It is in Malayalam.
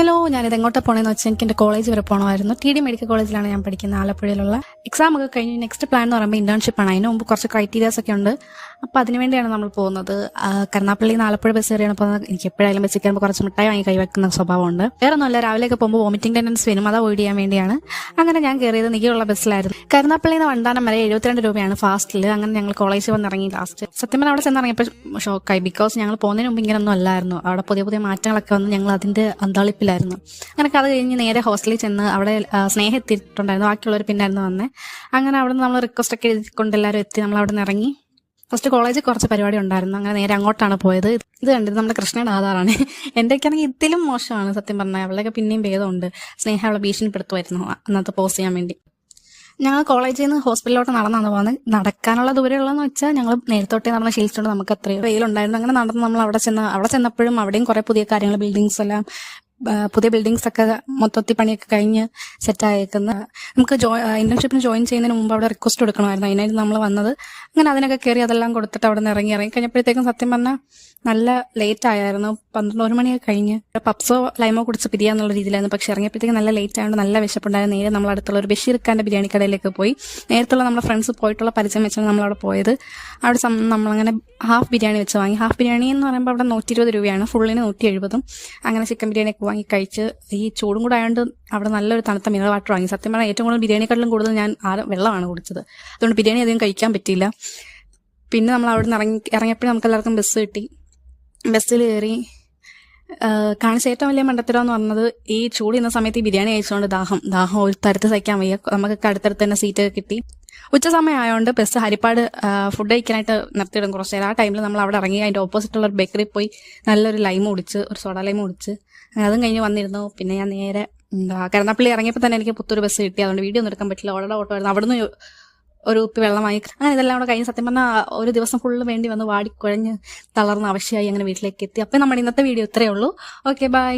ഹലോ, ഞാനിത് എങ്ങോട്ടാണ് പോകണമെന്ന് വെച്ചാൽ എനിക്ക് എൻ്റെ കോളേജ് വരെ പോകണമായിരുന്നു. TD മെഡിക്കൽ കോളേജിലാണ് ഞാൻ പഠിക്കുന്നത്, ആലപ്പുഴയിലുള്ള. എക്സാം ഒക്കെ കഴിഞ്ഞ് നെക്സ്റ്റ് പ്ലാൻ എന്ന് പറയുമ്പോൾ ഇന്റേൺഷിപ്പാണ്. അതിന് മുമ്പ് കുറച്ച് ക്രൈറ്റീരിയാസ് ഒക്കെ ഉണ്ട്. അപ്പോൾ അതിനുവേണ്ടിയാണ് നമ്മൾ പോകുന്നത്. കരുനാപ്പള്ളിയിൽ നിന്ന് ആലപ്പുഴ ബസ് കയറിയാണ് പോകുന്നത്. എനിക്ക് എപ്പോഴായാലും ബസ്സിൽ കയറുമ്പോൾ കുറച്ച് മിഠായി വാങ്ങി കൈവെക്കുന്ന സ്വഭാവമുണ്ട്. വേറെ ഒന്നുമല്ല, രാവിലെയൊക്കെ പോകുമ്പോൾ വോമിറ്റിംഗ് ടെൻഡൻസി വരും, അത് അവോയ്ഡ് ചെയ്യാൻ വേണ്ടിയാണ്. അങ്ങനെ ഞാൻ കയറിയത് നികയുള്ള ബസ്സിലായിരുന്നു. കരുനാപ്പള്ളിയിൽ നിന്ന് വണ്ടാനം വരെ 72 രൂപയാണ് ഫാസ്റ്റിൽ. അങ്ങനെ ഞങ്ങൾ കോളേജിൽ വന്നിറങ്ങി. ലാസ്റ്റ് സത്യം പറഞ്ഞാൽ അവിടെ ചെന്നിറങ്ങിയപ്പോൾ ഷോക്കായി. ബിക്കോസ് ഞങ്ങൾ പോകുന്നതിന് മുമ്പ് ഇങ്ങനെയൊന്നും അല്ലായിരുന്നു. അവിടെ പുതിയ പുതിയ മാറ്റങ്ങളൊക്കെ വന്ന് ഞങ്ങൾ അതിൻ്റെ അന്താളിപ്പിലായിരുന്നു. അങ്ങനെ അത് കഴിഞ്ഞ് നേരെ ഹോസ്റ്റലിൽ ചെന്ന് അവിടെ സ്നേഹം എത്തിയിട്ടുണ്ടായിരുന്നു, ബാക്കിയുള്ളവർ പിന്നായിരുന്നു വന്നേ. അങ്ങനെ അവിടെ നിന്ന് നമ്മൾ റിക്വസ്റ്റ് ഒക്കെ എഴുതിക്കൊണ്ട് എല്ലാവരും എത്തി. നമ്മൾ അവിടെ നിന്ന് ഇറങ്ങി. ഫസ്റ്റ് കോളേജിൽ കുറച്ച് പരിപാടി ഉണ്ടായിരുന്നു. അങ്ങനെ നേരെ അങ്ങോട്ടാണ് പോയത്. ഇത് കണ്ടത് നമ്മുടെ കൃഷ്ണയുടെ ആധാറാണ്. എന്റെയൊക്കെയാണെങ്കിൽ ഇതിലും മോശമാണ് സത്യം പറഞ്ഞാൽ. അവളൊക്കെ പിന്നെയും ഭേദമുണ്ട്. സ്നേഹ അവളെ ഭീഷണിപ്പെടുത്തുമായിരുന്നു അന്നത്തെ പോസ്റ്റ് ചെയ്യാൻ വേണ്ടി. ഞങ്ങൾ കോളേജിൽ നിന്ന് ഹോസ്പിറ്റലിലോട്ട് നടന്നാണ് പോകുന്നത്. നടക്കാനുള്ള ദൂരമുള്ളതെന്ന് വെച്ചാൽ ഞങ്ങൾ നേരത്തോട്ടേ നമ്മളെ ശീലിച്ചുകൊണ്ട് നമുക്ക് അത്രയും വെയിലുണ്ടായിരുന്നു. അങ്ങനെ നടന്ന് നമ്മൾ അവിടെ ചെന്നപ്പോഴും അവിടെയും കുറെ പുതിയ കാര്യങ്ങൾ, ബിൽഡിങ്സ് എല്ലാം പുതിയ ബിൽഡിങ്സ് ഒക്കെ മൊത്തത്തിൽ പണിയൊക്കെ കഴിഞ്ഞ് സെറ്റായേക്കുന്ന. നമുക്ക് ഇന്റേൺഷിപ്പിന് ജോയിൻ ചെയ്യുന്നതിന് മുമ്പ് അവിടെ റിക്വസ്റ്റ് കൊടുക്കണമായിരുന്നു. അതിനായിട്ട് നമ്മൾ വന്നത്. അങ്ങനെ അതിനൊക്കെ കയറി അതെല്ലാം കൊടുത്തിട്ട് അവിടെ നിന്ന് ഇറങ്ങി കഴിഞ്ഞപ്പോഴത്തേക്കും സത്യം പറഞ്ഞാൽ നല്ല ലേറ്റ് ആയിരുന്നു. 12-1 മണിയൊക്കെ കഴിഞ്ഞ് പപ്സോ ലൈമോ കുടിച്ച് പിരിയാന്നുള്ള രീതിയിലായിരുന്നു. പക്ഷെ ഇറങ്ങിയപ്പോഴത്തേക്കും നല്ല ലേറ്റ് ആയതുകൊണ്ട് നല്ല വിശപ്പുണ്ടായിരുന്നു. നേരെ നമ്മൾ അടുത്തുള്ള ഒരു ബഷീർ ഖാന്റെ ബിരിയാണി കടയിലേക്ക് പോയി. നേരത്തുള്ള നമ്മുടെ ഫ്രണ്ട്സ് പോയിട്ടുള്ള പരിചയം വെച്ചാണ് നമ്മളവിടെ പോയത്. അവിടെ നമ്മളങ്ങനെ ഹാഫ് ബിരിയാണി വെച്ച് വാങ്ങി. ഹാഫ് ബിരിയാണി എന്ന് പറയുമ്പോൾ അവിടെ 120 രൂപയാണ്, ഫുള്ളിന് 170. അങ്ങനെ ചിക്കൻ ബിരിയാണിയൊക്കെ വാങ്ങി കഴിച്ച് ഈ ചൂടും കൂടെ ആയതുകൊണ്ട് അവിടെ നല്ലൊരു തണുത്ത മിനറൽ വാട്ടർ വാങ്ങി. സത്യം പറഞ്ഞാൽ ഏറ്റവും കൂടുതൽ ബിരിയാണിക്കാട്ടിലും കൂടുതൽ ഞാൻ വെള്ളമാണ് കുടിച്ചത്. അതുകൊണ്ട് ബിരിയാണി അധികം കഴിക്കാൻ പറ്റിയില്ല. പിന്നെ നമ്മൾ അവിടെ നിന്ന് ഇറങ്ങിയപ്പോഴും നമുക്ക് എല്ലാവർക്കും ബസ് കിട്ടി. ബസ്സിൽ കയറി കാണിച്ച ഏറ്റവും വലിയ മണ്ടത്തരം എന്ന് പറഞ്ഞത് ഈ ചൂട് ഇന്ന സമയത്ത് ഈ ബിരിയാണി കഴിച്ചുകൊണ്ട് ദാഹം ഒരു തരത്ത് സഹിക്കാൻ വയ്യ. നമുക്ക് അടുത്തടുത്ത് തന്നെ സീറ്റ് കിട്ടി. ഉച്ച സമയം ആയതുകൊണ്ട് ബസ് ഹരിപ്പാട് ഫുഡ് കഴിക്കാനായിട്ട് നിർത്തിയിടും കുറച്ച് നേരം. ആ ടൈമിൽ നമ്മൾ അവിടെ ഇറങ്ങി അതിൻ്റെ ഓപ്പോസിറ്റുള്ള ഒരു ബേക്കറി പോയി നല്ലൊരു ലൈം കുടിച്ച്, ഒരു സോഡ ലൈം കുടിച്ച് അതും കഴിഞ്ഞ് വന്നിരുന്നു. പിന്നെ ഞാൻ നേരെ കരുനാപ്പള്ളി ഇറങ്ങിയപ്പോൾ തന്നെ എനിക്ക് പുത്തൂർ ബസ് കിട്ടി. അതുകൊണ്ട് വീഡിയോ ഒന്നും എടുക്കാൻ പറ്റില്ല. ഓട്ടോ ആയിരുന്നു. അവിടുന്ന് ഒരു കുപ്പി വെള്ളമായി. അങ്ങനെ ഇതെല്ലാം കൂടെ കഴിഞ്ഞ് സത്യം പറഞ്ഞാൽ ഒരു ദിവസം ഫുള്ള് വേണ്ടി വന്ന് വാടിക്കുഴഞ്ഞ് തളർന്ന് അവശയായി അങ്ങനെ വീട്ടിലേക്ക് എത്തി. അപ്പം നമ്മുടെ ഇന്നത്തെ വീഡിയോ ഇത്രയേ ഉള്ളൂ. Okay, by.